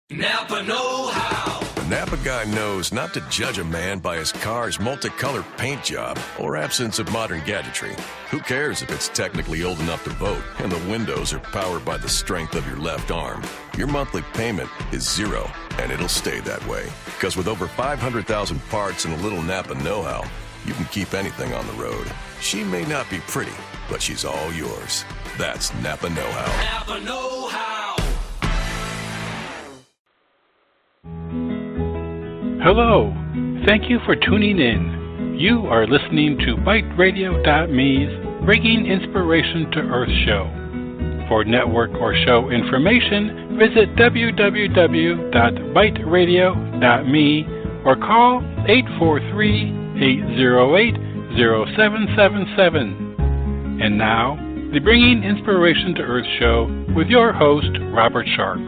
Napa know-how. The Napa guy knows not to judge a man by his car's multicolored paint job or absence of modern gadgetry. Who cares if it's technically old enough to vote and the windows are powered by the strength of your left arm? Your monthly payment is zero, and it'll stay that way. Because with over 500,000 parts and a little Napa know-how, you can keep anything on the road. She may not be pretty, but she's all yours. That's Napa know-how. Napa know-how. Hello. Thank you for tuning in. You are listening to BiteRadio.me's Bringing Inspiration to Earth show. For network or show information, visit www.biteradio.me or call 843-808-0777. And now, the Bringing Inspiration to Earth show with your host, Robert Sharp.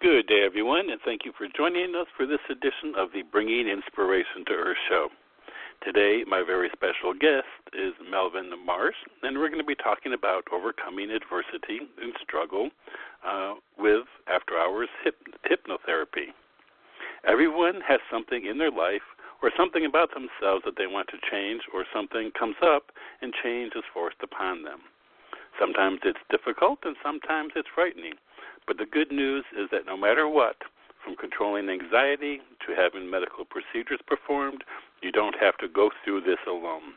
Good day, everyone, and thank you for joining us for this edition of the Bringing Inspiration to Earth show. Today, my very special guest is Melvin Marsh, and we're going to be talking about overcoming adversity and struggle with after-hours hypnotherapy. Everyone has something in their life or something about themselves that they want to change, or something comes up and change is forced upon them. Sometimes it's difficult and sometimes it's frightening. But the good news is that no matter what, from controlling anxiety to having medical procedures performed, you don't have to go through this alone.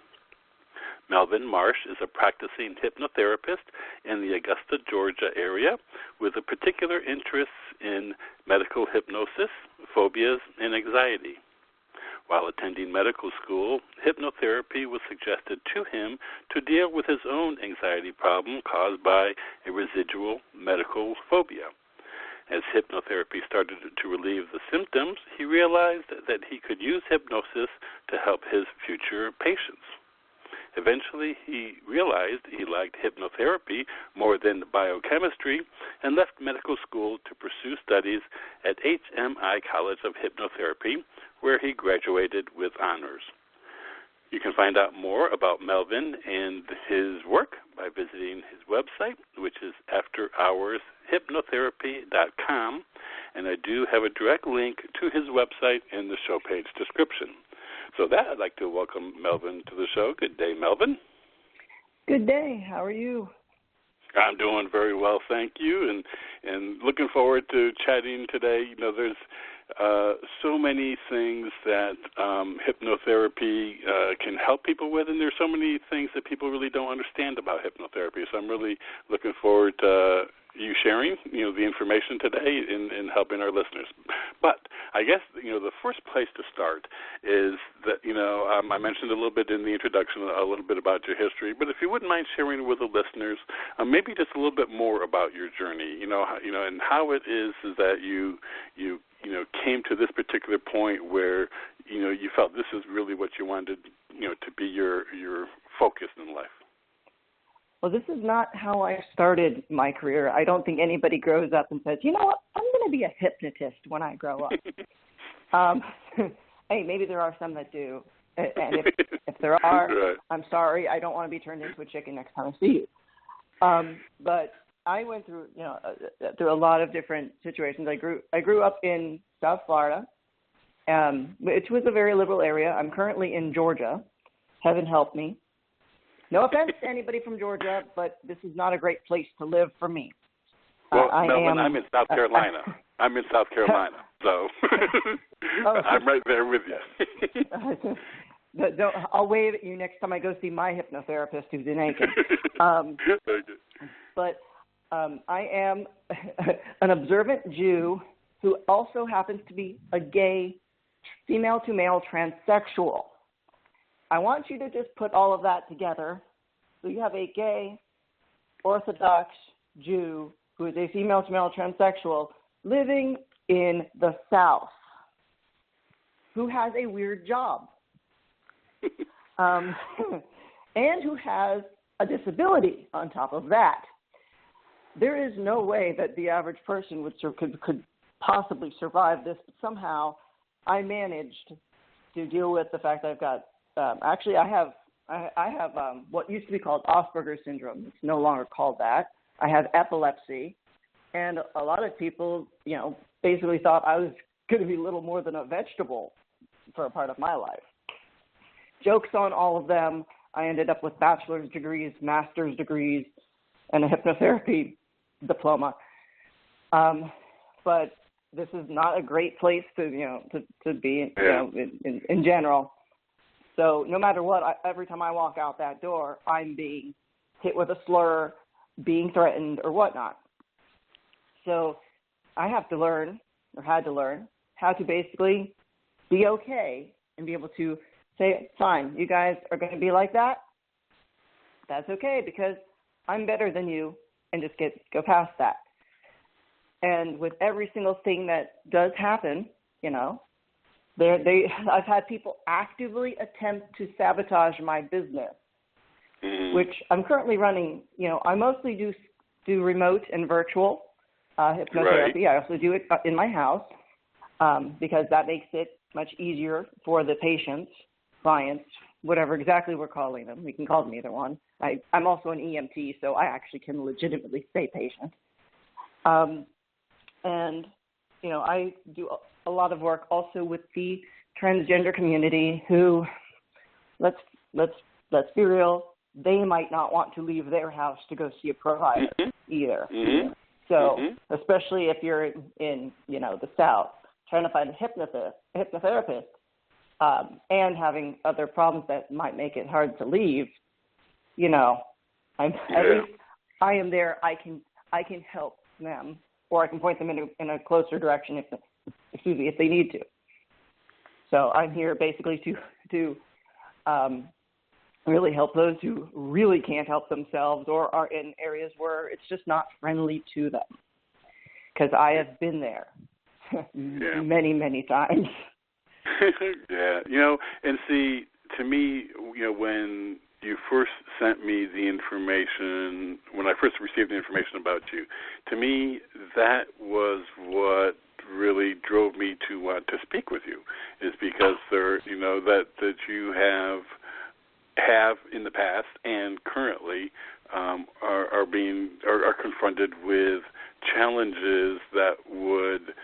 Melvin Marsh is a practicing hypnotherapist in the Augusta, Georgia area with a particular interest in medical hypnosis, phobias, and anxiety. While attending medical school, hypnotherapy was suggested to him to deal with his own anxiety problem caused by a residual medical phobia. As hypnotherapy started to relieve the symptoms, he realized that he could use hypnosis to help his future patients. Eventually, he realized he liked hypnotherapy more than biochemistry and left medical school to pursue studies at HMI College of Hypnotherapy, where he graduated with honors. You can find out more about Melvin and his work by visiting his website, which is afterhourshypnotherapy.com, and I do have a direct link to his website in the show page description. So that, I'd like to welcome Melvin to the show. Good day, Melvin. Good day. How are you? I'm doing very well, thank you, and looking forward to chatting today. You know, there's so many things that hypnotherapy can help people with, and there's so many things that people really don't understand about hypnotherapy. So I'm really looking forward to you sharing, the information today in helping our listeners. But I guess, the first place to start is that, I mentioned a little bit in the introduction, a little bit about your history, but if you wouldn't mind sharing with the listeners, maybe just a little bit more about your journey, and how it is that you came to this particular point where, you felt this is really what you wanted, to be your focus in life. Well, this is not how I started my career. I don't think anybody grows up and says, you know what, I'm going to be a hypnotist when I grow up. Hey, maybe there are some that do. And if there are, right. I'm sorry, I don't want to be turned into a chicken next time I see you. But I went through, through a lot of different situations. I grew up in South Florida, which was a very liberal area. I'm currently in Georgia. Heaven help me. No offense to anybody from Georgia, but this is not a great place to live for me. Well, Melvin, I'm in South Carolina. I'm in South Carolina, so I'm right there with you. I'll wave at you next time I go see my hypnotherapist who's in Aiken. But I am an observant Jew who also happens to be a gay female-to-male transsexual. I want you to just put all of that together. So you have a gay, Orthodox Jew who is a female-to-male transsexual living in the South who has a weird job and who has a disability on top of that. There is no way that the average person could possibly survive this, but somehow I managed to deal with the fact that I've got I have what used to be called Asperger's syndrome. It's no longer called that. I have epilepsy, and a lot of people, basically thought I was going to be little more than a vegetable for a part of my life. Jokes on all of them. I ended up with bachelor's degrees, master's degrees, and a hypnotherapy diploma. But this is not a great place to be in general. So no matter what, every time I walk out that door, I'm being hit with a slur, being threatened, or whatnot. So I had to learn how to basically be okay and be able to say, fine, you guys are going to be like that. That's okay, because I'm better than you, and just go past that. And with every single thing that does happen, I've had people actively attempt to sabotage my business, which I'm currently running. I mostly do remote and virtual hypnotherapy. Right. I also do it in my house because that makes it much easier for the patients, clients, whatever exactly we're calling them. We can call them either one. I'm also an EMT, so I actually can legitimately say patient. And I do a lot of work also with the transgender community who, let's be real, they might not want to leave their house to go see a provider either. So especially if you're in the South, trying to find a hypnotherapist and having other problems that might make it hard to leave, at least I am there. I can help them, or I can point them in a closer direction if they need to. So I'm here basically to really help those who really can't help themselves or are in areas where it's just not friendly to them. Because I have been there many, many times. Yeah, and see, to me, when you first sent me the information, when I first received the information about you, to me, that was what really drove me to want to speak with you, is because that you have in the past and currently are confronted with challenges that would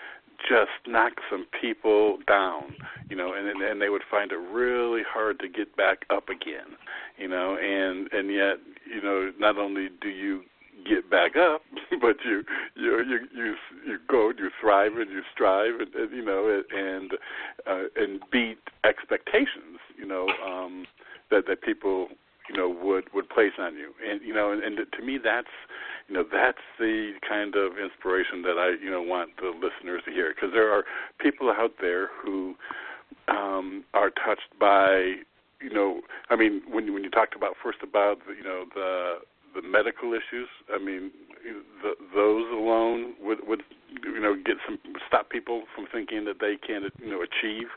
just knock some people down, and they would find it really hard to get back up again, and yet, not only do you get back up, but you go, you thrive, and you strive, and beat expectations, that people would place on you, and to me that's the kind of inspiration that I want the listeners to hear, because there are people out there who are touched by when you talked about the medical issues, those alone would stop people from thinking that they can achieve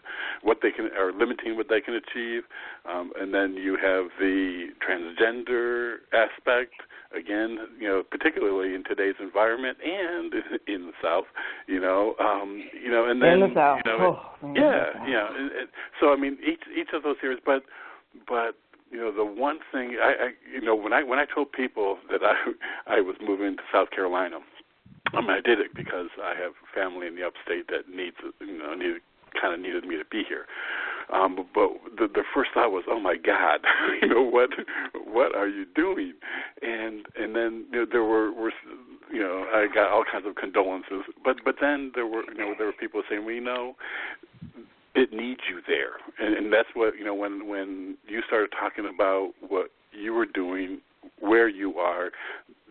what they can, or limiting what they can achieve, and then you have the transgender aspect, again, particularly in today's environment and in the South, and then in the South. So each of those areas, but the one thing when I told people that I was moving to South Carolina, I did it because I have family in the upstate that needed me to be here. But the first thought was, oh my God, what are you doing? And then there were I got all kinds of condolences. But then there were people saying, it needs you there, and that's what when you started talking about what you were doing, where you are,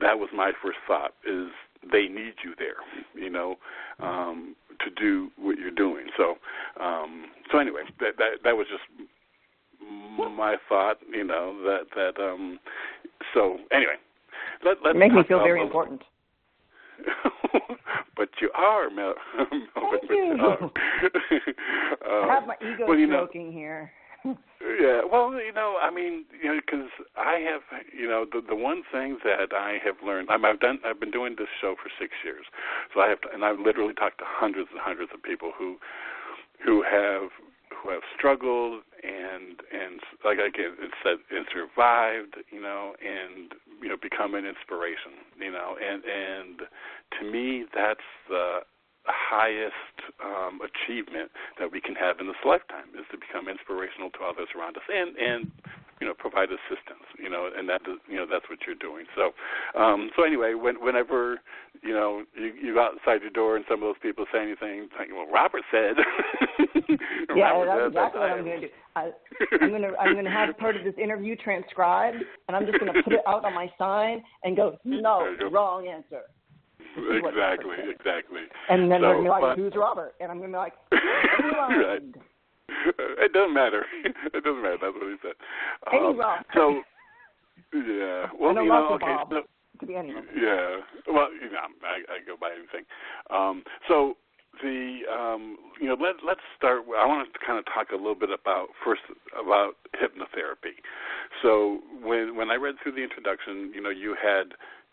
that was my first thought, is they need you there, to do what you're doing. So anyway, that was just my thought, So anyway, let's make me feel very important. But you are, Melvin. Thank you. I have my ego stroking here. Yeah, well, because I have, the one thing that I have learned, I've been doing this show for 6 years, so I've literally talked to hundreds and hundreds of people who have struggled and like again, it said, and survived, and become an inspiration, and to me, that's the highest achievement that we can have in this lifetime is to become inspirational to others around us, and provide assistance, and that's what you're doing. So, anyway, whenever you go outside your door and some of those people say anything, like, well, Robert said. Yeah, Robert that's exactly what I'm going to do. I'm going to have part of this interview transcribed, and I'm just going to put it out on my sign and go, no, wrong answer. Exactly. And then they're going to be like, who's Robert? And I'm going to be like, right. It doesn't matter. It doesn't matter. That's what he said. Rob. So, yeah. Well, okay. Bob. So, could be anyone. Yeah. Well, I go by anything. So the let's start. I want to kind of talk a little bit about hypnotherapy. So when I read through the introduction,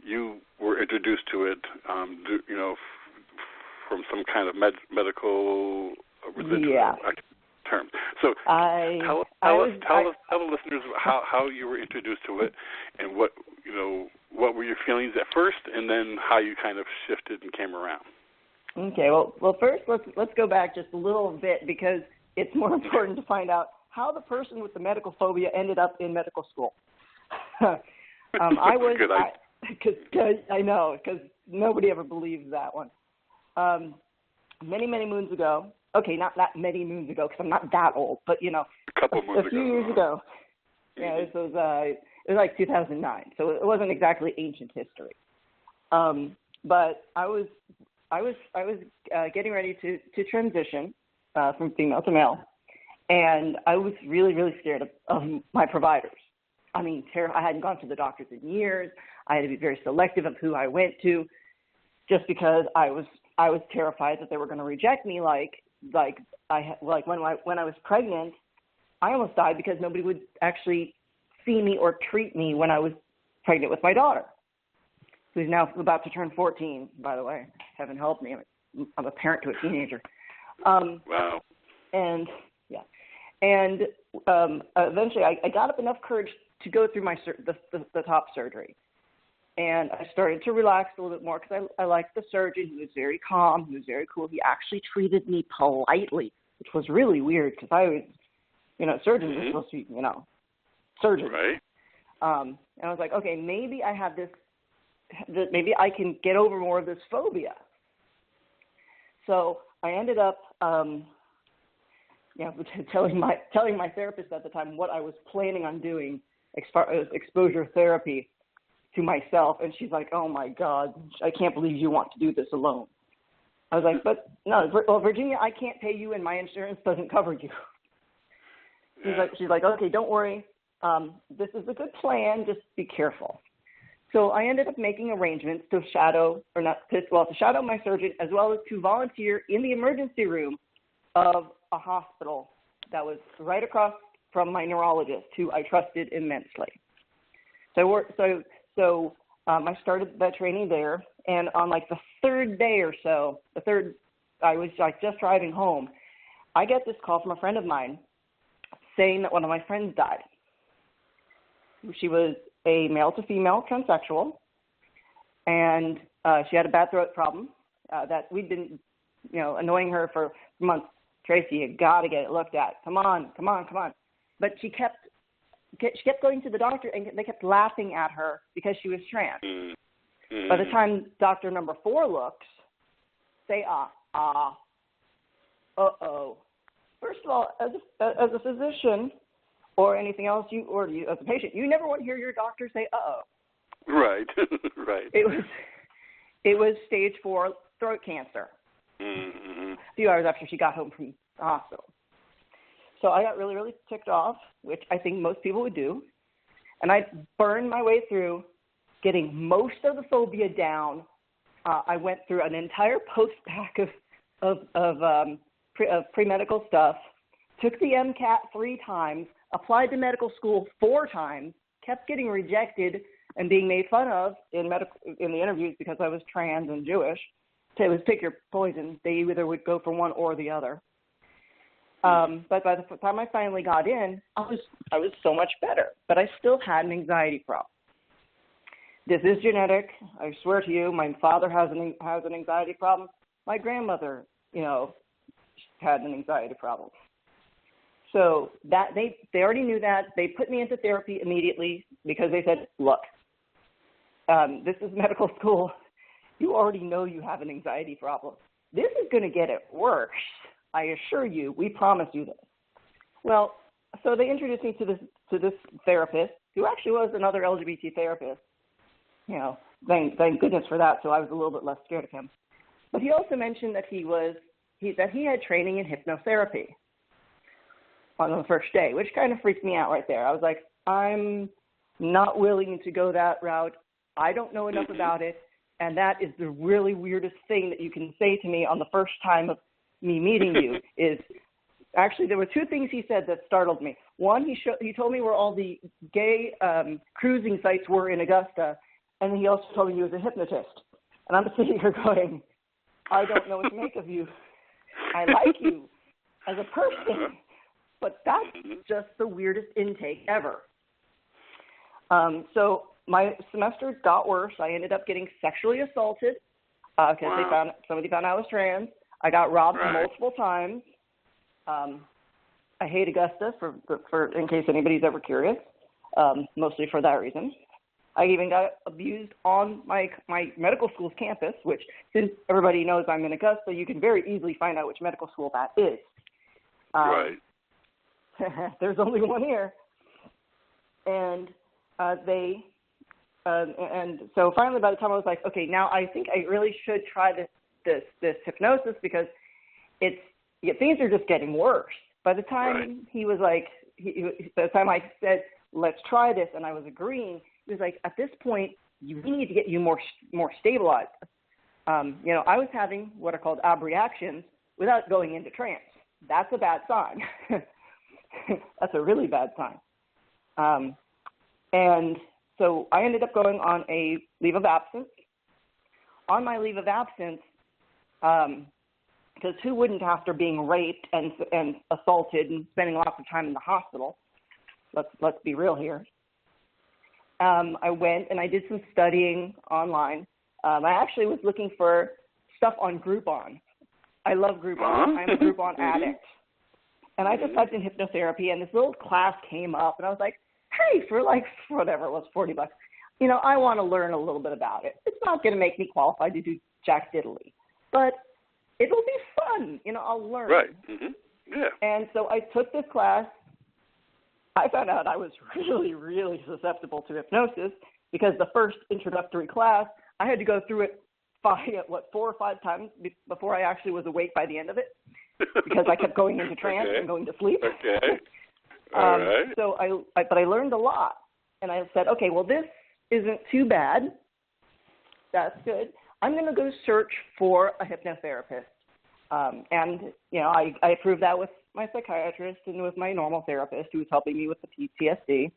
you were introduced to it, from some kind of medical religious term. So tell the listeners how you were introduced to it, and what were your feelings at first, and then how you kind of shifted and came around. Okay. Well, first let's go back just a little bit, because it's more important to find out how the person with the medical phobia ended up in medical school. I know, because nobody ever believes that one. Many moons ago. Okay, not that many moons ago, because I'm not that old, but a few years ago. Yeah, it was like 2009, so it wasn't exactly ancient history. But I was getting ready to transition from female to male, and I was really, really scared of my providers. I mean, I hadn't gone to the doctors in years. I had to be very selective of who I went to, just because I was terrified that they were going to reject me. Like when I was pregnant, I almost died because nobody would actually see me or treat me when I was pregnant with my daughter, who's now about to turn 14, by the way. Heaven help me. I'm a parent to a teenager. Wow. And, yeah. And eventually I got up enough courage to go through the top surgery. And I started to relax a little bit more, because I liked the surgeon. He was very calm. He was very cool. He actually treated me politely, which was really weird, because I was, surgeons are supposed to be, surgeons. Right. And I was like, okay, maybe I have maybe I can get over more of this phobia. So I ended up, telling my therapist at the time what I was planning on doing as far as exposure therapy to myself, and she's like, "Oh my God, I can't believe you want to do this alone." I was like, "But no, Virginia, I can't pay you, and my insurance doesn't cover you." She's like, "Okay, don't worry. This is a good plan. Just be careful." So I ended up making arrangements to shadow my surgeon, as well as to volunteer in the emergency room of a hospital that was right across from my neurologist, who I trusted immensely. So I started that training there, and on like the third day or so, I was like just driving home, I get this call from a friend of mine saying that one of my friends died. She was a male to female transsexual, and she had a bad throat problem that we'd been, annoying her for months. Tracy, you got to get it looked at. Come on. But she kept going to the doctor, and they kept laughing at her because she was trans. Mm-hmm. By the time doctor number 4 looks, say, uh-oh. First of all, as a physician or anything else, you as a patient, you never want to hear your doctor say, uh-oh. Right, right. It was stage 4 throat cancer. Mm-hmm. A few hours after she got home from the hospital. So I got really, really ticked off, which I think most people would do. And I burned my way through getting most of the phobia down. I went through an entire post-pack of pre-medical stuff, took the MCAT 3 times, applied to medical school 4 times, kept getting rejected and being made fun of in the interviews because I was trans and Jewish. It was pick your poison. They either would go for one or the other. But by the time I finally got in, I was so much better. But I still had an anxiety problem. This is genetic. I swear to you, my father has an anxiety problem. My grandmother, had an anxiety problem. So that they already knew that. They put me into therapy immediately because they said, look, this is medical school. You already know you have an anxiety problem. This is going to get it worse. I assure you. We promise you this. Well, so they introduced me to this therapist who actually was another LGBT therapist. Thank goodness for that. So I was a little bit less scared of him. But he also mentioned that he had training in hypnotherapy on the first day, which kind of freaked me out right there. I was like, I'm not willing to go that route. I don't know enough about it. And that is the really weirdest thing that you can say to me on the first time of me meeting you is actually there were two things he said that startled me. One, he told me where all the gay cruising sites were in Augusta. And he also told me he was a hypnotist. And I'm sitting here going, I don't know what to make of you. I like you as a person, but that's just the weirdest intake ever. So my semester got worse. I ended up getting sexually assaulted because somebody found I was trans. I got robbed multiple times. I hate Augusta for in case anybody's ever curious, mostly for that reason. I even got abused on my medical school's campus, which, since everybody knows I'm in Augusta, you can very easily find out which medical school that is. Right. There's only one here. And and so finally by the time I was like, okay, now I think I really should try this hypnosis because things are just getting worse. By the time he was like, by the time I said, let's try this, and I was agreeing, he was like, at this point, we need to get you more stabilized. I was having what are called abreactions without going into trance. That's a bad sign. That's a really bad sign. And so I ended up going on a leave of absence. On my leave of absence, because who wouldn't after being raped and assaulted and spending lots of time in the hospital? Let's be real here. I went and I did some studying online. I actually was looking for stuff on Groupon. I love Groupon. I'm a Groupon addict. And I just typed in hypnotherapy, and this little class came up, and I was like, hey, for like whatever it was, $40, I want to learn a little bit about it. It's not going to make me qualified to do jack diddly, but it'll be fun. I'll learn. Right. Mm-hmm. Yeah. And so I took this class. I found out I was really, really susceptible to hypnosis because the first introductory class, I had to go through it 4 or 5 times before I actually was awake by the end of it because I kept going into trance and going to sleep. Okay. All right. So but I learned a lot. And I said, okay, well, this isn't too bad. That's good. I'm going to go search for a hypnotherapist. And I approved that with my psychiatrist and with my normal therapist who was helping me with the PTSD.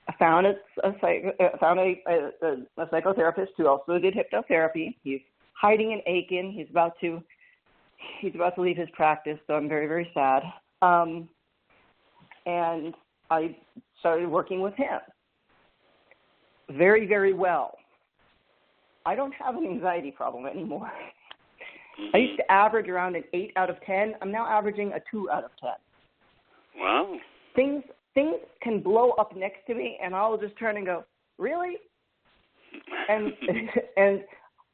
I found a psychotherapist who also did hypnotherapy. He's hiding in Aiken. He's about to leave his practice, so I'm very, very sad. And I started working with him very, very well. I don't have an anxiety problem anymore. I used to average around an 8 out of 10. I'm now averaging a 2 out of 10. Wow. Things can blow up next to me, and I'll just turn and go, really? And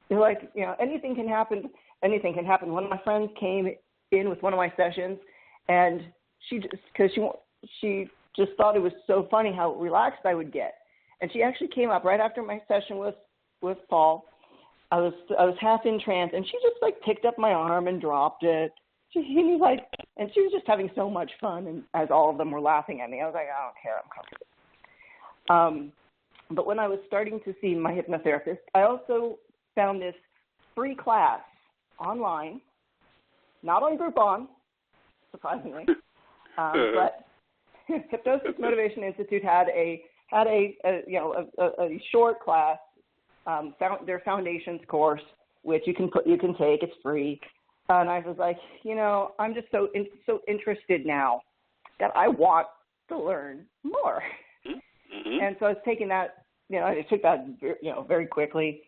you're like, anything can happen. Anything can happen. One of my friends came in with one of my sessions, and she just thought it was so funny how relaxed I would get. And she actually came up right after my session with Paul. I was half in trance, and she just picked up my arm and dropped it. And she was just having so much fun, and as all of them were laughing at me, I was like, I don't care, I'm comfortable. But when I was starting to see my hypnotherapist, I also found this free class online, not on Groupon, surprisingly, but Hypnosis Motivation Institute had a short class, their foundations course, which you can take. It's free. And I was like, I'm just so interested now that I want to learn more. Mm-hmm. And so I was taking that, I took that, very quickly,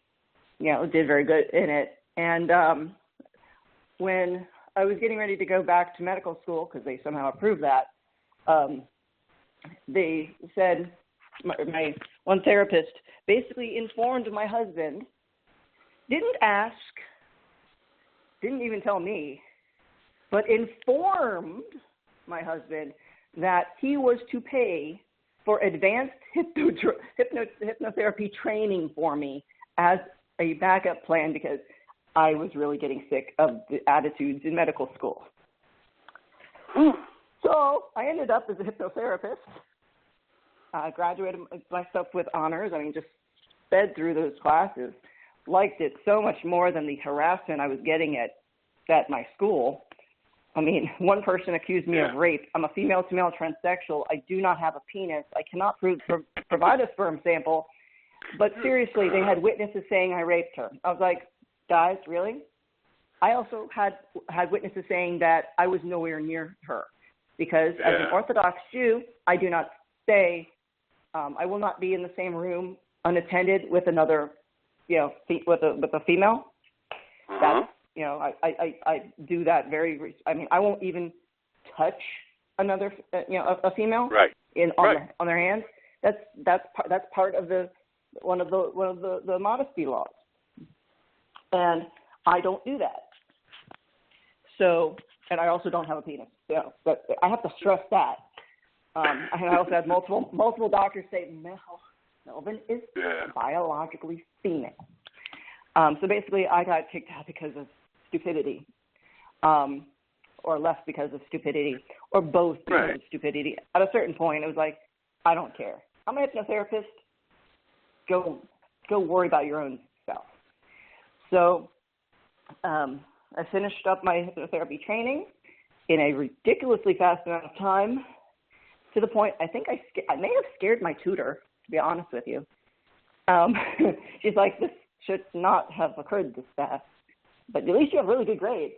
did very good in it. And when I was getting ready to go back to medical school, because they somehow approved that, they said, my one therapist basically informed my husband, didn't ask, didn't even tell me, but informed my husband that he was to pay for advanced hypnotherapy training for me as a backup plan because I was really getting sick of the attitudes in medical school. So I ended up as a hypnotherapist. I graduated myself with honors. Just sped through those classes. Liked it so much more than the harassment I was getting at my school. One person accused me of rape. I'm a female-to-male transsexual. I do not have a penis. I cannot provide a sperm sample. But seriously, they had witnesses saying I raped her. I was like, guys, really? I also had witnesses saying that I was nowhere near her because as an Orthodox Jew, I do not stay. I will not be in the same room unattended with another, with a female. That's, I do that I won't even touch another, a female on their hands. That's part of one of the modesty laws. And I don't do that. So, and I also don't have a penis. But I have to stress that. I also had multiple doctors say, Melvin is biologically female. So basically, I got kicked out because of stupidity, or left because of stupidity, or both because of stupidity. At a certain point, it was like, I don't care. I'm a hypnotherapist. Go worry about your own self. So I finished up my hypnotherapy training in a ridiculously fast amount of time, to the point I think I may have scared my tutor, to be honest with you. She's like, this should not have occurred this fast, but at least you have really good grades.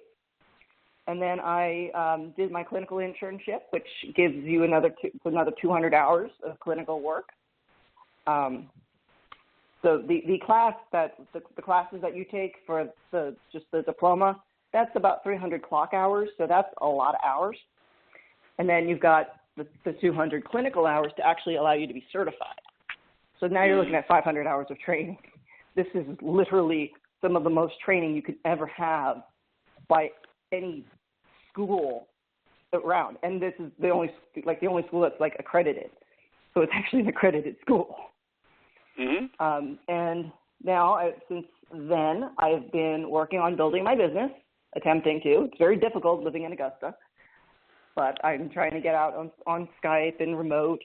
And then I did my clinical internship, which gives you another 200 hours of clinical work. So the classes that you take for the diploma, that's about 300 clock hours, so that's a lot of hours. And then you've got the 200 clinical hours to actually allow you to be certified. So now you're looking at 500 hours of training. This is literally some of the most training you could ever have by any school around. And this is the only school that's accredited. So it's actually an accredited school. Mm-hmm. And now, since then, I've been working on building my business, attempting to. It's very difficult living in Augusta, but I'm trying to get out on Skype and remote.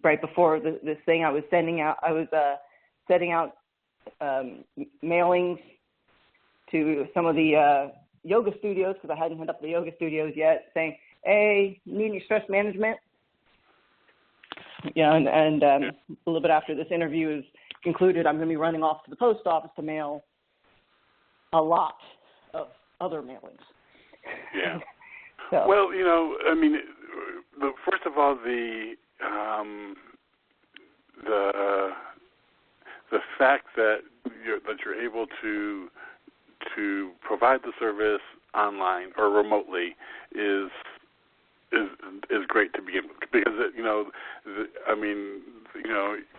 Right before this thing, I was setting out mailings to some of the yoga studios, because I hadn't hit up the yoga studios yet, saying, hey, you need any stress management? And a little bit after this interview is concluded, I'm going to be running off to the post office to mail a lot of other mailings. Yeah. So. Well, first of all, the fact that you're able to provide the service online or remotely is great to begin with, because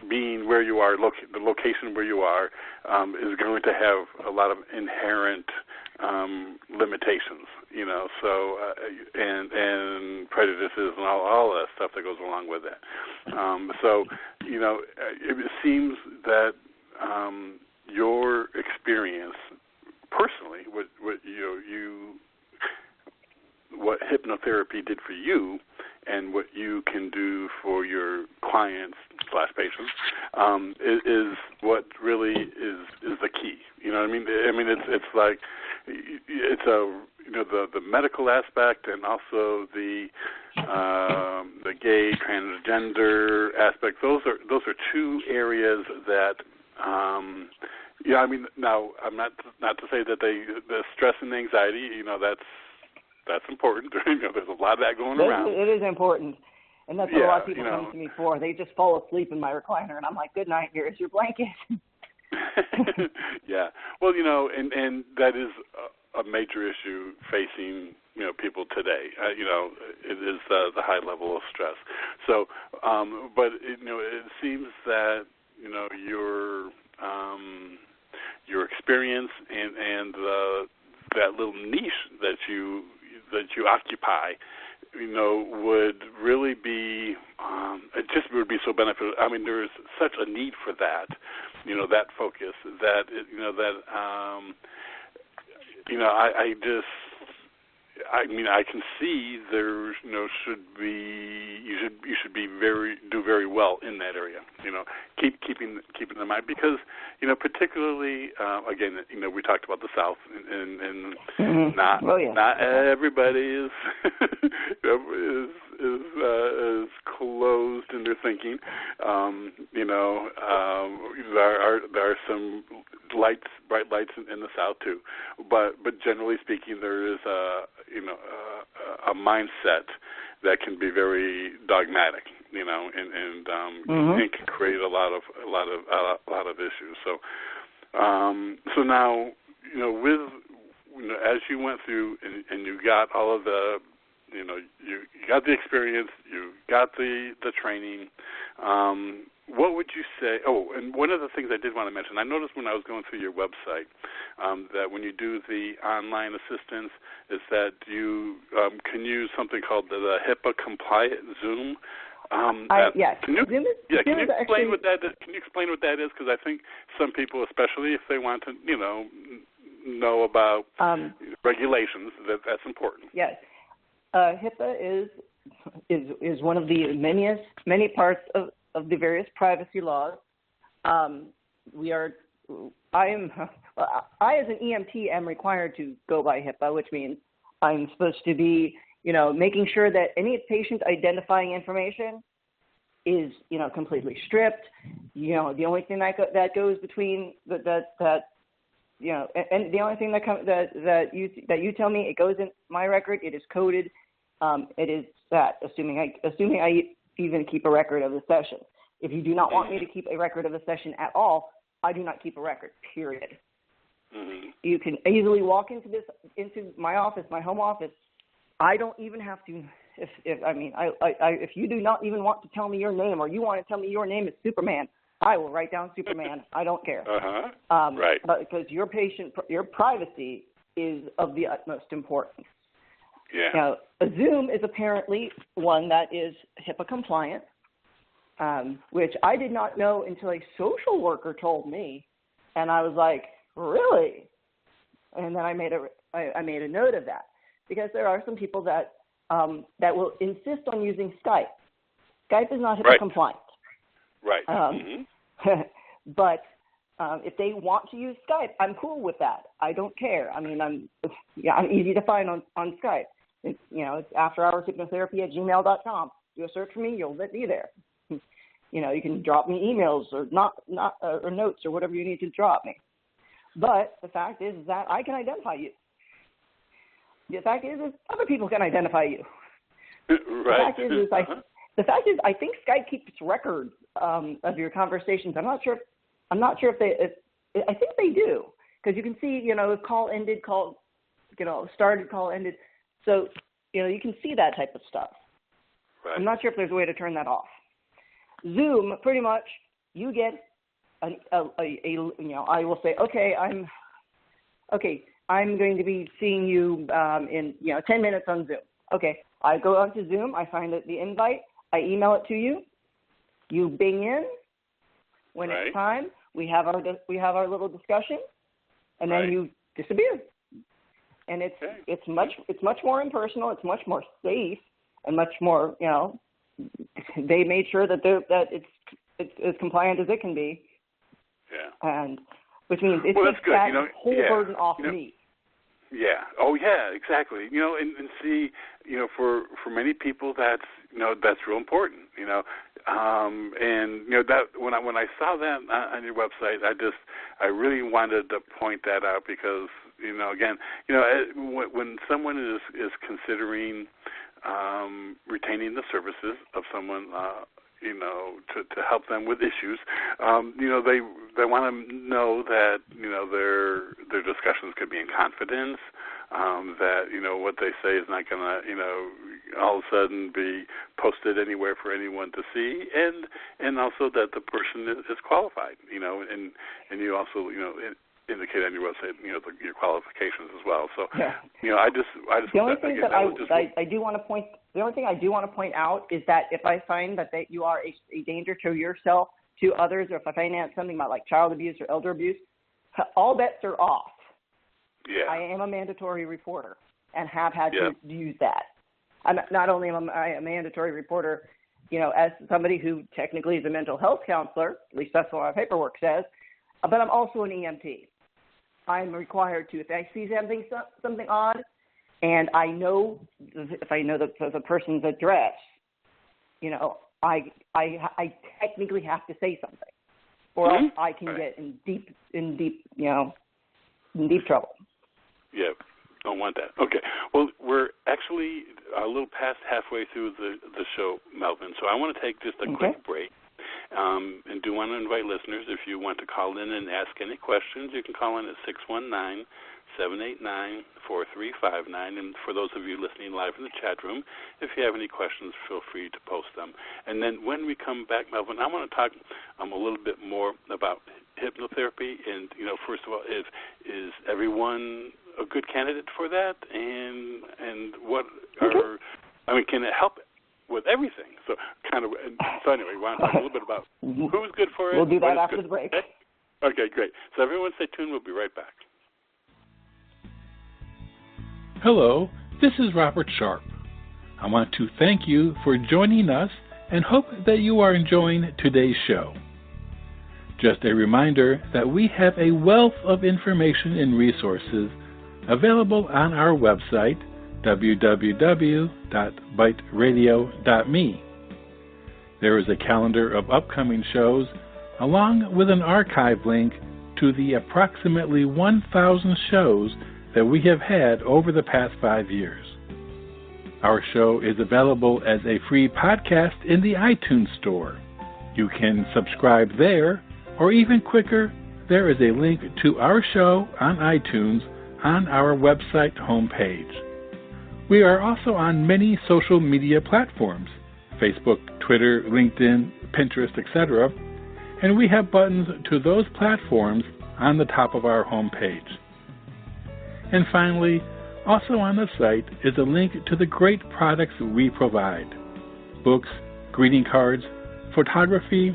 being where you are, the location where you are, is going to have a lot of inherent limitations, so and prejudices and all that stuff that goes along with it. So it seems that your experience personally, what hypnotherapy did for you and what you can do for your clients / patients is what really is the key. You know what I mean? It's like it's the medical aspect and also the gay transgender aspect. Those are two areas that Yeah, I mean, now I'm not to say that the stress and anxiety, that's important. There's a lot of that going around. It is important, and that's what a lot of people come to me for. They just fall asleep in my recliner, and I'm like, "Good night. Here's your blanket." Yeah. Well, and that is a major issue facing people today. It is the high level of stress. So, but it seems that your experience and that little niche that you occupy, would really be it just would be so beneficial. I mean, there is such a need for that, that focus that I can see there you should be do very well in that area. Keeping in mind because particularly again we talked about the South and not everybody is is closed in their thinking. There are some bright lights in the South too, but generally speaking, there is a mindset that can be very dogmatic, and can create a lot of issues. So now, with as you went through and you got all of the, you got the experience, you got the training. What would you say? Oh, and one of the things I did want to mention, I noticed when I was going through your website that when you do the online assistance, is that you can use something called the HIPAA compliant Zoom. Yes. Can you explain actually, what that is? Can you explain what that is? Because I think some people, especially if they want to, know about regulations, that's important. Yes. HIPAA is one of the many parts of the various privacy laws. I as an EMT am required to go by HIPAA, which means I'm supposed to be, making sure that any patient identifying information is, completely stripped. The only thing that goes between and the only thing that you tell me, it goes in my record. It is coded. It is that, assuming I even keep a record of the session. If you do not want me to keep a record of a session at all, I do not keep a record, period. Mm-hmm. You can easily walk into my office, my home office. I don't even have to, if you do not even want to tell me your name or you want to tell me your name is Superman, I will write down Superman. I don't care. Right. But because your privacy is of the utmost importance. Yeah. Now, a Zoom is apparently one that is HIPAA compliant, which I did not know until a social worker told me, and I was like, really? And then I made a note of that because there are some people that will insist on using Skype. Skype is not HIPAA compliant. Right. But if they want to use Skype, I'm cool with that. I don't care. I mean, I'm easy to find on Skype. It's after-hours hypnotherapy at gmail.com. Do a search for me, you'll be there. You can drop me emails or or notes or whatever you need to drop me. But the fact is that I can identify you. The fact is other people can identify you. Right. The fact is I think Skype keeps records of your conversations. I'm not sure if I think they do, because you can see, if call ended, call, started, call ended. So, you can see that type of stuff. Right. I'm not sure if there's a way to turn that off. Zoom, pretty much, you get I will say, I'm going to be seeing you in 10 minutes on Zoom. Okay, I go onto Zoom, I find the invite, I email it to you. You bing in. When it's time, we have our little discussion, and then you disappear. And it's much more impersonal. It's much more safe, and much more. They made sure that it's as compliant as it can be. Yeah. And which means it takes that whole burden off me. Yeah. Oh, yeah. Exactly. And see, for many people, that's real important. And that when I saw that on your website, I really wanted to point that out because again, when someone is considering retaining the services of someone, to help them with issues, they want to know that their discussions could be in confidence, that what they say is not going to all of a sudden be posted anywhere for anyone to see, and also that the person is qualified, and you also indicate on your website your qualifications as well. So I just the only thing that I do want to point. The only thing I do want to point out is that if I find that you are a danger to yourself, to others, or if I find out something about like child abuse or elder abuse, all bets are off. Yeah. I am a mandatory reporter and have had to use that. I'm not only am I a mandatory reporter, as somebody who technically is a mental health counselor, at least that's what my paperwork says, but I'm also an EMT. I'm required to, if I see something odd, and I know if I know the person's address, I technically have to say something, or else I can get in deep trouble. Yeah, don't want that. Okay, well, we're actually a little past halfway through the show, Melvin. So I want to take just a quick break. And do want to invite listeners, if you want to call in and ask any questions, you can call in at 619-789-4359. And for those of you listening live in the chat room, if you have any questions, feel free to post them. And then when we come back, Melvin, I want to talk a little bit more about hypnotherapy. And, first of all, is everyone a good candidate for that? And what are, can it help with everything? So anyway, we want to talk a little bit about who's good for it. We'll do that after the break. Okay, great. So everyone stay tuned. We'll be right back. Hello, this is Robert Sharp. I want to thank you for joining us and hope that you are enjoying today's show. Just a reminder that we have a wealth of information and resources available on our website, www.biteradio.me. There is a calendar of upcoming shows, along with an archive link to the approximately 1,000 shows that we have had over the past 5 years. Our show is available as a free podcast in the iTunes Store. You can subscribe there, or even quicker, there is a link to our show on iTunes on our website homepage. We are also on many social media platforms, Facebook, Twitter, LinkedIn, Pinterest, etc., and we have buttons to those platforms on the top of our homepage. And finally, also on the site is a link to the great products we provide: books, greeting cards, photography,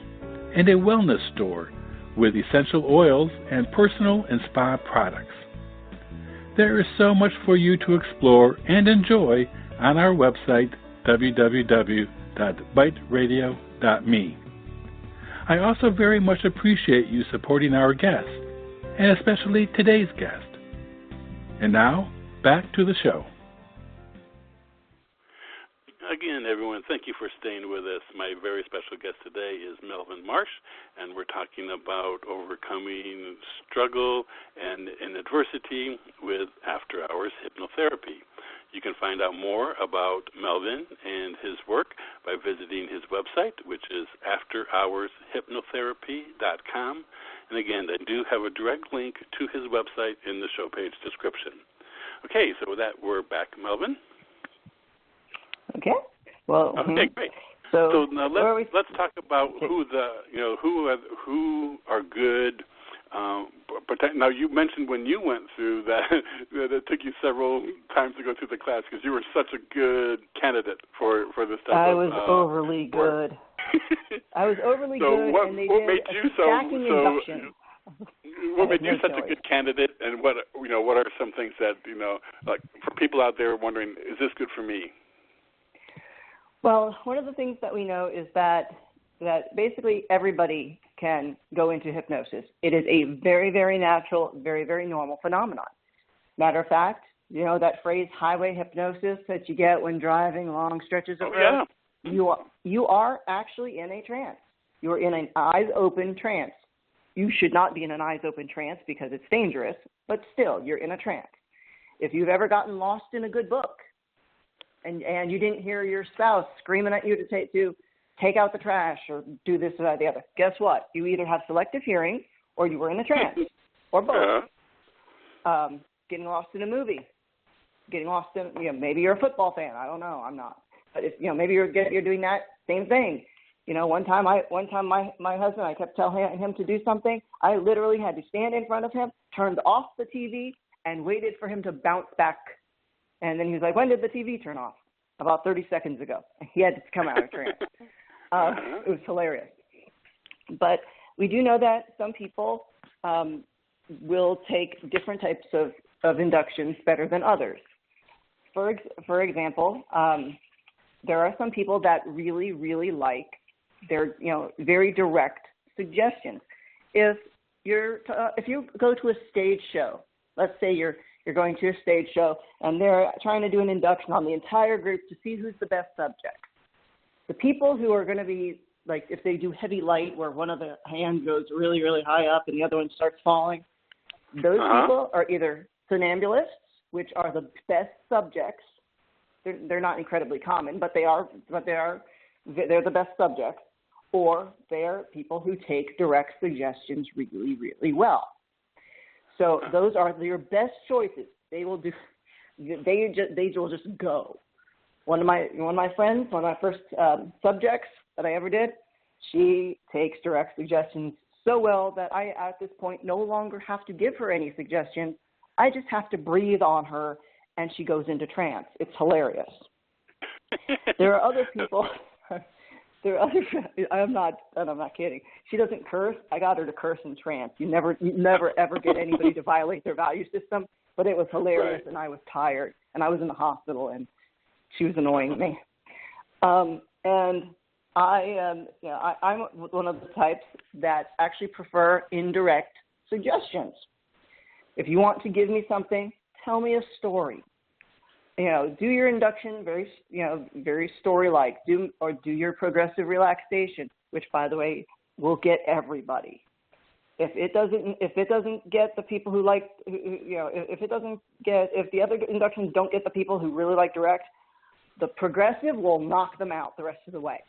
and a wellness store with essential oils and personal and spa products. There is so much for you to explore and enjoy on our website, www.biteradio.me. I also very much appreciate you supporting our guests, and especially today's guest. And now, back to the show. Again, everyone, thank you for staying with us. My very special guest today is Melvin Marsh, and we're talking about overcoming struggle and adversity with after-hours hypnotherapy. You can find out more about Melvin and his work by visiting his website, which is afterhourshypnotherapy.com. And again, I do have a direct link to his website in the show page description. Okay, so with that, we're back, Melvin. Okay. Well. Okay, great. So now let's talk about who are good. Now you mentioned when you went through that it took you several times to go through the class because you were such a good candidate for this type I of was overly good. I was overly good, what, and they what did made you induction. What made you such a good candidate, and what are some things that like for people out there wondering, is this good for me? Well, one of the things that we know is that basically everybody can go into hypnosis. It is a very, very natural, very, very normal phenomenon. Matter of fact, that phrase highway hypnosis that you get when driving long stretches of road. You are actually in a trance. You're in an eyes open trance. You should not be in an eyes open trance because it's dangerous, but still, you're in a trance. If you've ever gotten lost in a good book and you didn't hear your spouse screaming at you to take out the trash or do this or that or the other, guess what? You either have selective hearing or you were in a trance or both. Getting lost in a movie, getting lost in, maybe you're a football fan. I don't know. I'm not. But if, maybe you're doing that same thing. One time my husband, I kept telling him to do something. I literally had to stand in front of him, turned off the TV, and waited for him to bounce back. And then he was like, "When did the TV turn off?" "About 30 seconds ago." He had to come out of trance. It was hilarious. But we do know that some people will take different types of inductions better than others. For example, there are some people that really, really like their, very direct suggestions. If you go to a stage show, let's say you're going to a stage show and they're trying to do an induction on the entire group to see who's the best subject. The people who are going to be, like, if they do heavy light where one of the hands goes really, really high up and the other one starts falling, those people are either somnambulists, which are the best subjects. They're not incredibly common, but they're the best subjects, or they're people who take direct suggestions really, really well. So those are your best choices. They will just go. One of my friends, one of my first subjects that I ever did, she takes direct suggestions so well that I, at this point, no longer have to give her any suggestions. I just have to breathe on her, and she goes into trance. It's hilarious. There are other people. I'm not kidding. She doesn't curse. I got her to curse in trance. You never ever get anybody to violate their value system. But it was hilarious, and I was tired, and I was in the hospital, and she was annoying me. And I'm one of the types that actually prefer indirect suggestions. If you want to give me something, tell me a story. Do your induction very story-like. Do your progressive relaxation, which, by the way, will get everybody. If it doesn't get the people who like, if the other inductions don't get the people who really like direct, the progressive will knock them out the rest of the way.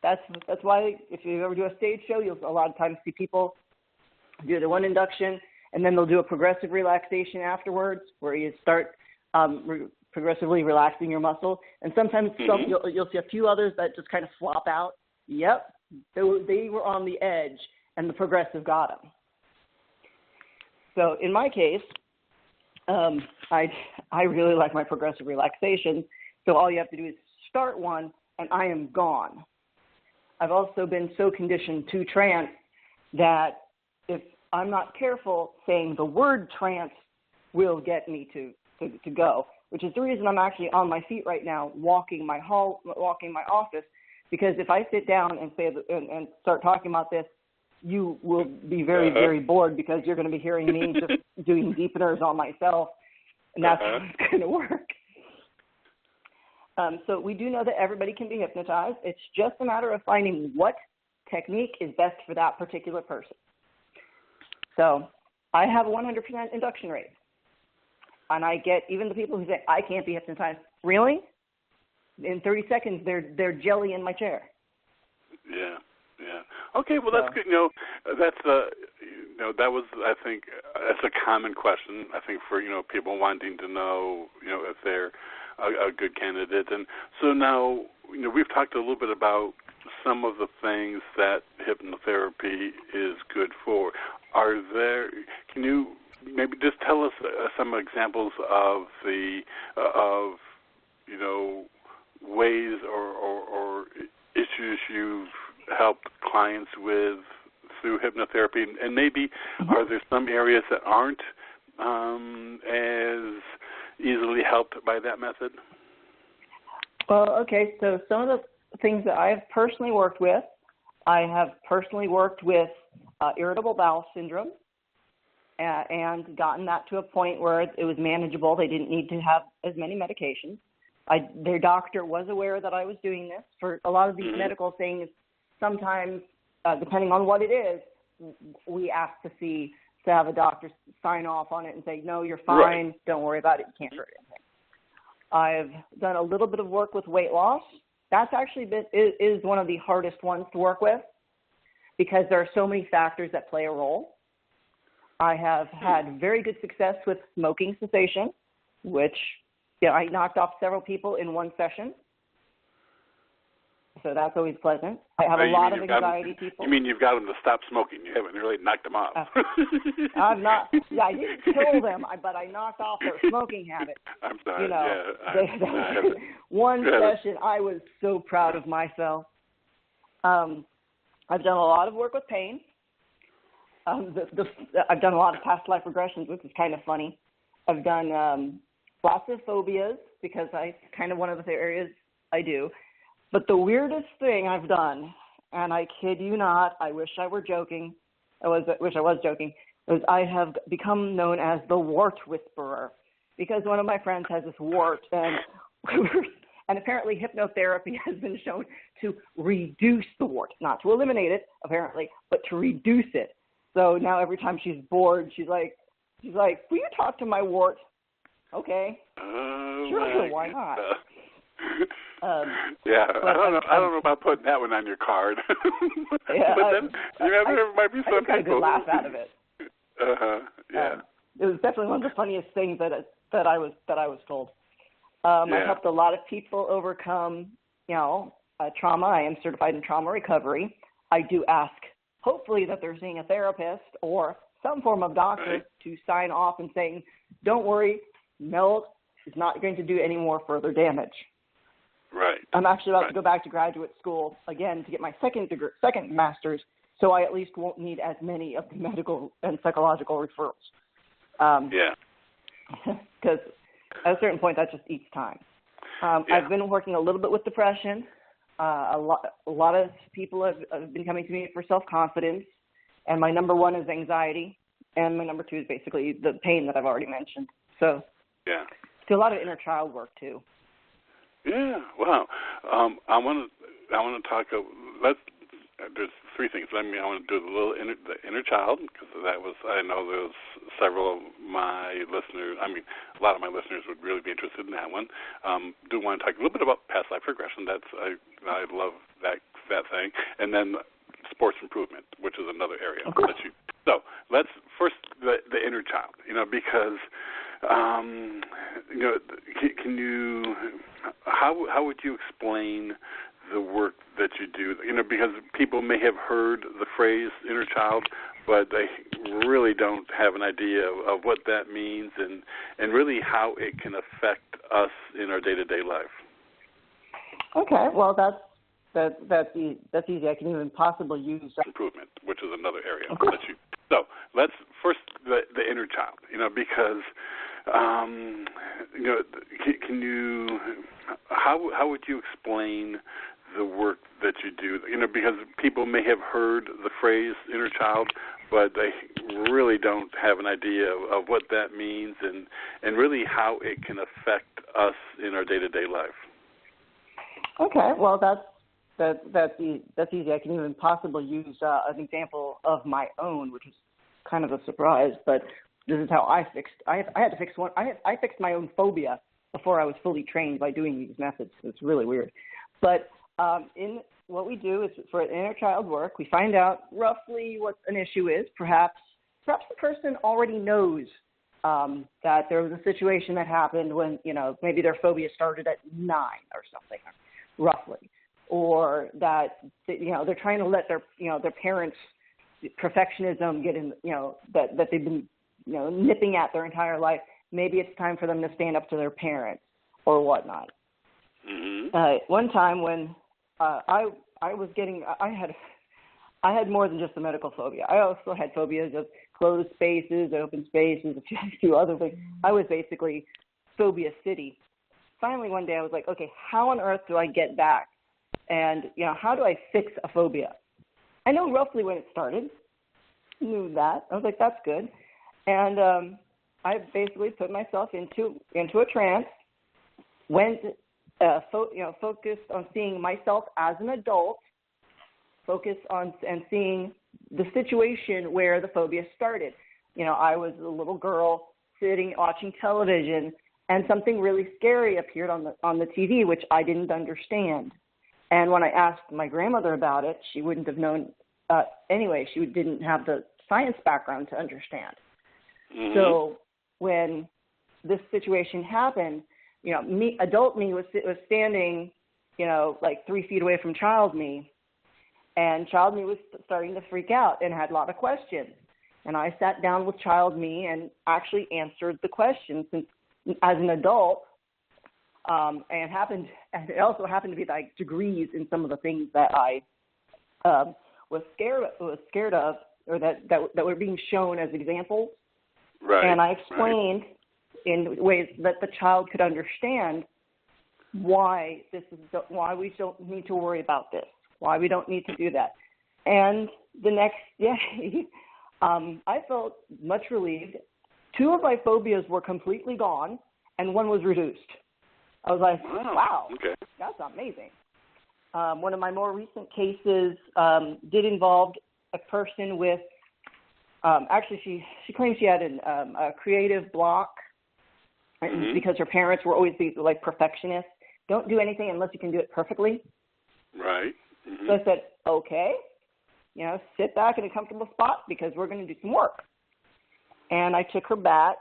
That's why if you ever do a stage show, you'll a lot of times see people do the one induction and then they'll do a progressive relaxation afterwards, where you start progressively relaxing your muscle. And sometimes you'll see a few others that just kind of flop out. Yep, they were on the edge, and the progressive got them. So in my case, I really like my progressive relaxation. So all you have to do is start one, and I am gone. I've also been so conditioned to trance that if I'm not careful, saying the word trance will get me to go, which is the reason I'm actually on my feet right now, walking my office, because if I sit down and and start talking about this, you will be very, very bored, because you're going to be hearing me just doing deepeners on myself, and that's how it's going to work. So we do know that everybody can be hypnotized. It's just a matter of finding what technique is best for that particular person. So I have a 100% induction rate. And I get even the people who say, I can't be hypnotized. Really? In 30 seconds, they're jelly in my chair. Yeah. Okay, well, that's good. That was, I think, that's a common question, I think, for, people wanting to know, if they're a good candidate. And so now, we've talked a little bit about some of the things that hypnotherapy is good for. Can you maybe just tell us some examples of ways or issues you've helped clients with through hypnotherapy, and maybe are there some areas that aren't as easily helped by that method? Well, okay, so some of the things that I have personally worked with, I have personally worked with irritable bowel syndrome, and gotten that to a point where it was manageable. They didn't need to have as many medications. Their doctor was aware that I was doing this. For a lot of these medical things, sometimes, depending on what it is, we ask to have a doctor sign off on it and say, no, you're fine, Right. don't worry about it, you can't hurt anything. I've done a little bit of work with weight loss. That's actually is one of the hardest ones to work with because there are so many factors that play a role. I have had very good success with smoking cessation, which I knocked off several people in one session. So that's always pleasant. I have a lot of anxiety people. You mean you've got them to stop smoking? You haven't really knocked them off. I've not. Yeah, I didn't kill them, but I knocked off their smoking habit. I'm sorry. One session, I was so proud of myself. I've done a lot of work with pain. I've done a lot of past life regressions, which is kind of funny. I've done lots of phobias because it's kind of one of the areas I do. But the weirdest thing I've done, and I kid you not, I wish I were joking. Wish I was joking. Was I have become known as the wart whisperer because one of my friends has this wart, and apparently hypnotherapy has been shown to reduce the wart, not to eliminate it apparently, but to reduce it. So now every time she's bored, she's like, will you talk to my wart? Okay. Sure, why not? Yeah, I don't know about putting that one on your card. Yeah, but then there might be some people. I got a good laugh out of it. Yeah. It was definitely one of the funniest things that I was told. I helped a lot of people overcome, trauma. I am certified in trauma recovery. I do ask, hopefully, that they're seeing a therapist or some form of doctor to sign off and saying, "Don't worry, Mel is not going to do any more further damage." Right. I'm actually about to go back to graduate school again to get my second master's, so I at least won't need as many of the medical and psychological referrals. Because at a certain point, that just eats time. I've been working a little bit with depression. A lot of people have been coming to me for self-confidence, and my number one is anxiety, and my number two is basically the pain that I've already mentioned. So, do a lot of inner child work too. Yeah, wow. I want to talk. There's three things. I want to do the inner child because I know there's several of my listeners. A lot of my listeners would really be interested in that one. Do want to talk a little bit about past life regression. I love that thing, and then sports improvement, which is another area. Okay. So let's first the inner child. Because. Can you? How would you explain the work that you do? Because people may have heard the phrase inner child, but they really don't have an idea of what that means and really how it can affect us in our day-to-day life. Okay, well that's easy. I can even possibly use improvement, which is another area. Okay. So let's first the inner child. Because. Can you? How would you explain the work that you do? Because people may have heard the phrase inner child, but they really don't have an idea of what that means and really how it can affect us in our day-to-day life. Okay, well that's easy. I can even possibly use an example of my own, which is kind of a surprise, but. This is how I had to fix one. I fixed my own phobia before I was fully trained by doing these methods. It's really weird. But in what we do is for inner child work, we find out roughly what an issue is. Perhaps the person already knows that there was a situation that happened when, maybe their phobia started at 9 or something, roughly. Or that, they're trying to let their parents' perfectionism get in, that they've been, nipping at their entire life. Maybe it's time for them to stand up to their parents or whatnot. Mm-hmm. One time when I had more than just a medical phobia. I also had phobias of closed spaces, open spaces, a few other things. I was basically phobia city. Finally, one day I was like, okay, how on earth do I get back? And, how do I fix a phobia? I know roughly when it started. Knew that. I was like, that's good. And I basically put myself into a trance, went focused on seeing myself as an adult, focused on and seeing the situation where the phobia started. I was a little girl sitting watching television, and something really scary appeared on the TV, which I didn't understand. And when I asked my grandmother about it, she wouldn't have known. Anyway, she didn't have the science background to understand. Mm-hmm. So when this situation happened, adult me was standing, like 3 feet away from child me, and child me was starting to freak out and had a lot of questions. And I sat down with child me and actually answered the questions since, as an adult, and it also happened to be like degrees in some of the things that I was scared of, or that were being shown as examples. Right. And I explained in ways that the child could understand why we don't need to worry about this, why we don't need to do that. And the next day, I felt much relieved. 2 of my phobias were completely gone, and 1 was reduced. I was like, wow, okay. That's amazing. One of my more recent cases did involve a person with, actually she claims she had a creative block, mm-hmm. because her parents were always these like perfectionists. Don't do anything unless you can do it perfectly. Right. Mm-hmm. So I said, okay, sit back in a comfortable spot because we're going to do some work. And I took her back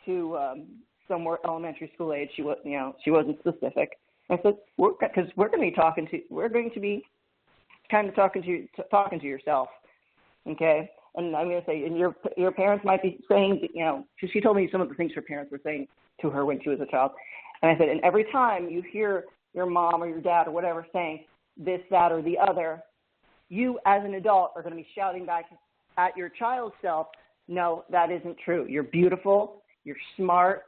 to somewhere elementary school age. She wasn't specific. I said, because we're going to be kind of talking to yourself, okay? And I'm going to say, and your parents might be saying, she told me some of the things her parents were saying to her when she was a child. And I said, and every time you hear your mom or your dad or whatever saying this, that, or the other, you as an adult are going to be shouting back at your child self, no, that isn't true. You're beautiful. You're smart.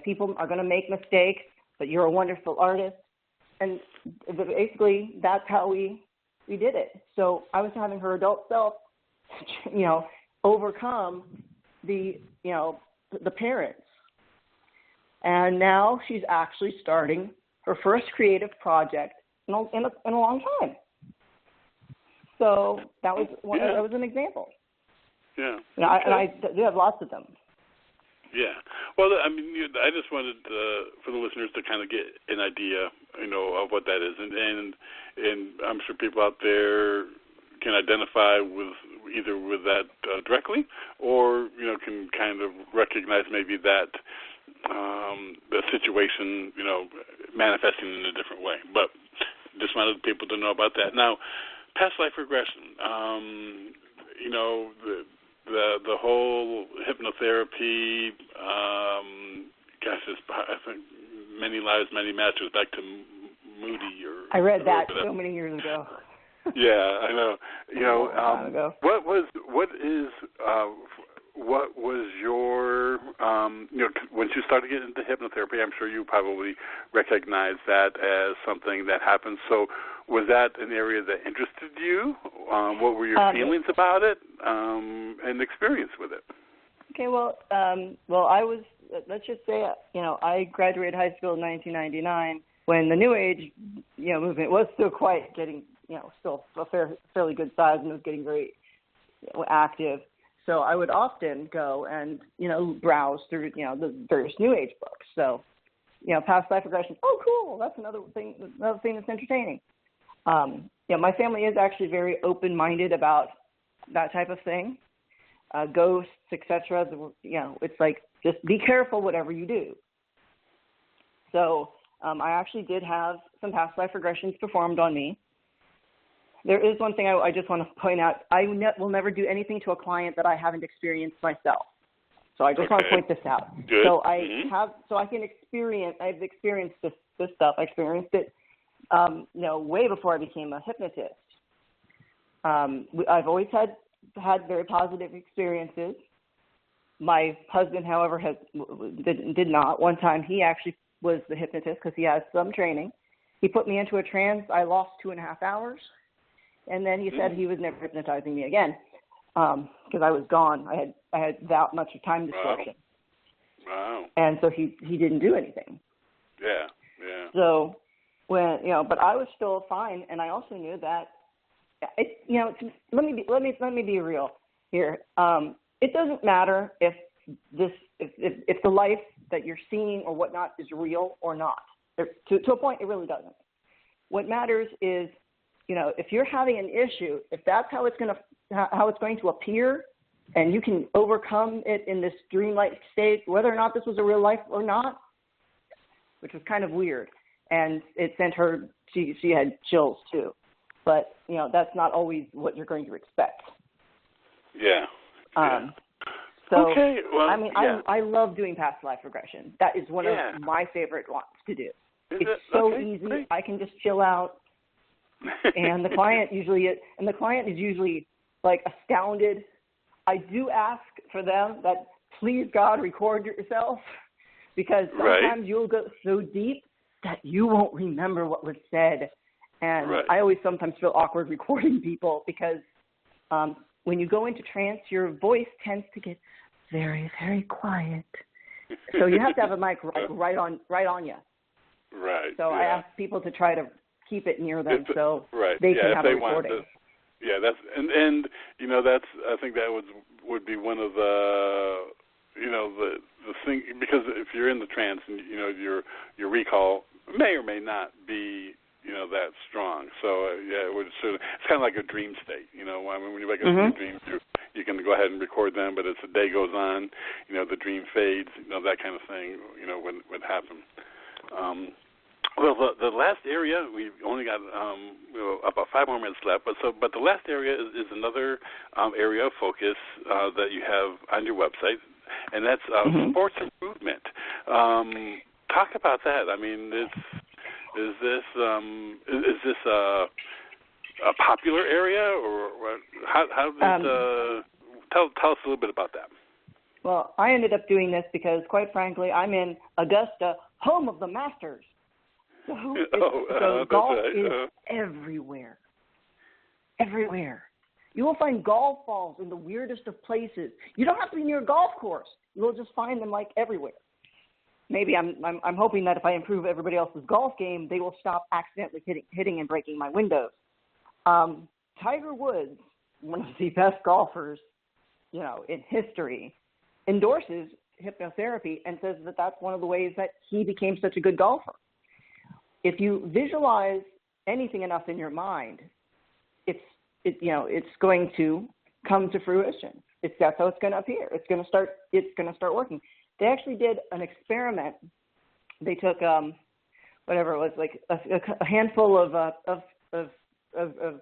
People are going to make mistakes, but you're a wonderful artist. And basically, that's how we did it. So I was having her adult self, overcome the parents. And now she's actually starting her first creative project in a long time. So that was that was an example. Yeah. I do have lots of them. Yeah. Well, I mean, I just wanted for the listeners to kind of get an idea, of what that is, and I'm sure people out there can identify with either with that directly, or can kind of recognize maybe that the situation, manifesting in a different way. But just wanted people to know about that. Now, past life regression. The whole hypnotherapy, I think Many Lives, Many Masters, back to Moody. I read that so many years ago. Yeah, I know. What was your when you started getting into hypnotherapy? I'm sure you probably recognized that as something that happened. So, was that an area that interested you? What were your feelings about it and experience with it? Okay, well, I was. Let's just say, I graduated high school in 1999 when the New Age, movement was still quite getting, still a fairly good size and was getting very active. So I would often go and, browse through, the various New Age books. So, past life regression. Oh, cool. That's another thing that's entertaining. My family is actually very open-minded about that type of thing. Ghosts, etc. It's like, just be careful whatever you do. So I actually did have some past life regressions performed on me. There is one thing I just want to point out. I will never do anything to a client that I haven't experienced myself. So I just want to point this out. Good. So I've experienced this stuff. I experienced it, way before I became a hypnotist. I've always had very positive experiences. My husband, however, did not. One time he actually was the hypnotist because he has some training. He put me into a trance. I lost 2.5 hours. And then he said he was never hypnotizing me again because I was gone. I had that much of time distortion. Wow. And so he didn't do anything. Yeah. So but I was still fine, and I also knew that let me be real here. It doesn't matter if the life that you're seeing or whatnot is real or not. To a point, it really doesn't. What matters is, if you're having an issue, if that's how it's going to appear, and you can overcome it in this dreamlike state, whether or not this was a real life or not, which was kind of weird. And it sent her, she had chills too. But, that's not always what you're going to expect. Yeah. So, okay. Well, I love doing past life regression. That is one of my favorite ones to do. It's so easy. Great. I can just chill out. And the client is usually like astounded. I do ask for them that, please God, record yourself, because sometimes you'll go so deep that you won't remember what was said. And I always sometimes feel awkward recording people because when you go into trance, your voice tends to get very, very quiet. So you have to have a mic right on you. Right. So I ask people to try to keep it near them so they can have a recording. That's and that's, I think that would be one of the the thing, because if you're in the trance and your recall may or may not be that strong. So it would it's kind of like a dream state. When you wake up from a dream, you can go ahead and record them, but as the day goes on, the dream fades. That kind of thing. Would happen. Well, the last area, we've only got about 5 more minutes left, but the last area is another area of focus that you have on your website, and that's sports improvement. Talk about that. I mean, is this a popular area, or how does tell us a little bit about that? Well, I ended up doing this because, quite frankly, I'm in Augusta, home of the Masters. So golf is everywhere. Everywhere. You will find golf balls in the weirdest of places. You don't have to be near a golf course. You will just find them everywhere. Maybe I'm hoping that if I improve everybody else's golf game, they will stop accidentally hitting and breaking my windows. Tiger Woods, one of the best golfers, in history, endorses hypnotherapy and says that that's one of the ways that he became such a good golfer. If you visualize anything enough in your mind, it's going to come to fruition. That's how it's going to appear. It's going to start working. They actually did an experiment. They took whatever it was, like a handful of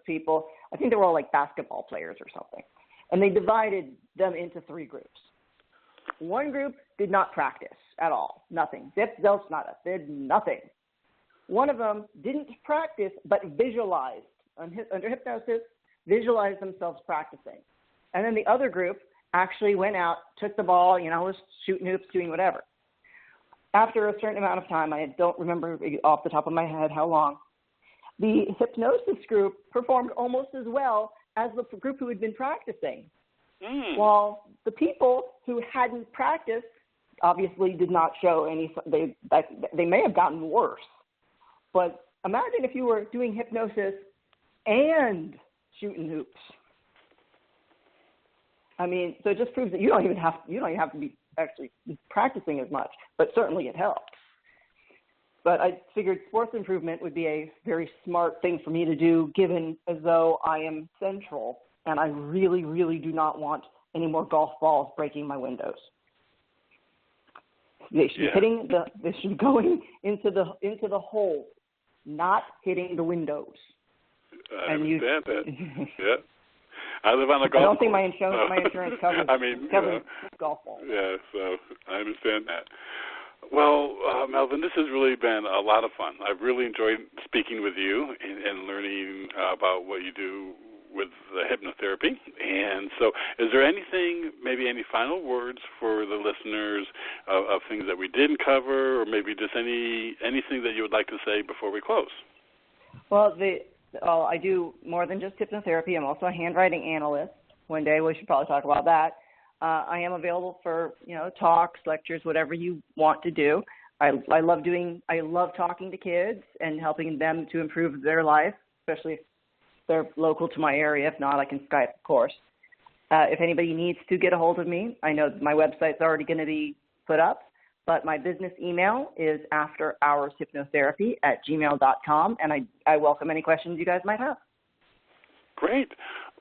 people. I think they were all like basketball players or something, and they divided them into 3 groups. One group did not practice at all, nothing. Zip, zelf, nada, did nothing. One of them didn't practice, but visualized. Under hypnosis, visualized themselves practicing. And then the other group actually went out, took the ball, was shooting hoops, doing whatever. After a certain amount of time, I don't remember off the top of my head how long, the hypnosis group performed almost as well as the group who had been practicing. While the people who hadn't practiced obviously did not show any, they may have gotten worse. But imagine if you were doing hypnosis and shooting hoops. I mean, so it just proves that you don't even have to be actually practicing as much, but certainly it helps. But I figured sports improvement would be a very smart thing for me to do, given as though I am central, and I really, really do not want any more golf balls breaking my windows. They should be they should be going into the hole, not hitting the windows. I understand that. Yeah. I live on a golf course. I don't think my insurance covers golf balls. Yeah, so I understand that. Well, Melvin, this has really been a lot of fun. I've really enjoyed speaking with you and learning about what you do with the hypnotherapy. And so is there anything, maybe any final words for the listeners of things that we didn't cover, or maybe just anything that you would like to say before we close? Well, I do more than just hypnotherapy. I'm also a handwriting analyst. One day we should probably talk about that. I am available for, talks, lectures, whatever you want to do. I love talking to kids and helping them to improve their life, especially if they're local to my area. If not, I can Skype, of course. If anybody needs to get a hold of me, I know my website's already going to be put up, but my business email is afterhourshypnotherapy@gmail.com, and I welcome any questions you guys might have. Great.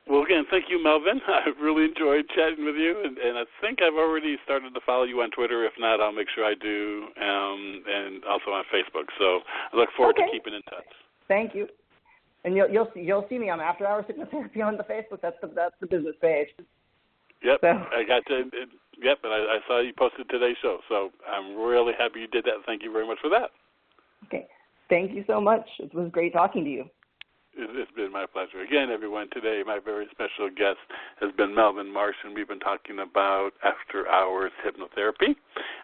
Well, again, thank you, Melvin. I really enjoyed chatting with you, and I think I've already started to follow you on Twitter. If not, I'll make sure I do, and also on Facebook. So I look forward to keeping in touch. Thank you. And you'll see me on After Hours Hypnotherapy on the Facebook. That's the business page. Yep, so. I got to. Yep, and I saw you posted today's show, so I'm really happy you did that. Thank you very much for that. Okay, thank you so much. It was great talking to you. It's been my pleasure. Again, everyone, today my very special guest has been Melvin Marsh, and we've been talking about after-hours hypnotherapy.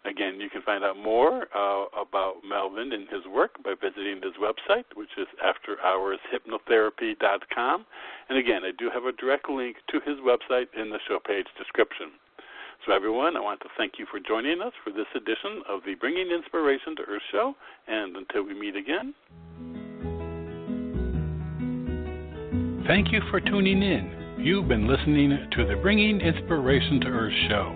Again, you can find out more about Melvin and his work by visiting his website, which is afterhourshypnotherapy.com. And again, I do have a direct link to his website in the show page description. So, everyone, I want to thank you for joining us for this edition of the Bringing Inspiration to Earth show. And until we meet again, thank you for tuning in. You've been listening to the Bringing Inspiration to Earth show.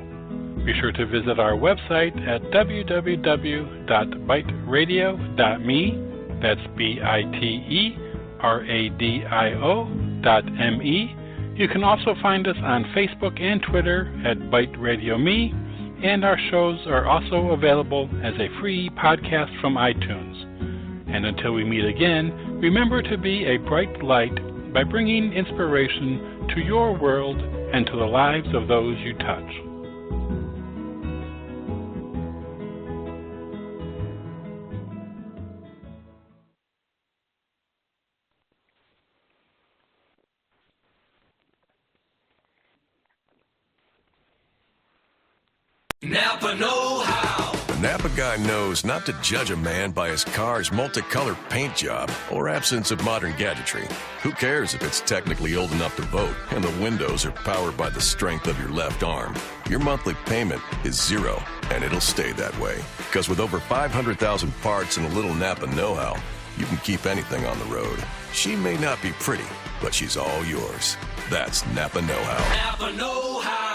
Be sure to visit our website at www.biteradio.me. That's BITERADIO.me. You can also find us on Facebook and Twitter at Byte Radio Me, and our shows are also available as a free podcast from iTunes. And until we meet again, remember to be a bright light by bringing inspiration to your world and to the lives of those you touch. Napa know-how. The Napa guy knows not to judge a man by his car's multicolored paint job or absence of modern gadgetry. Who cares if it's technically old enough to vote and the windows are powered by the strength of your left arm? Your monthly payment is zero, and it'll stay that way. Because with over 500,000 parts and a little Napa know-how, you can keep anything on the road. She may not be pretty, but she's all yours. That's Napa know-how. Napa know-how.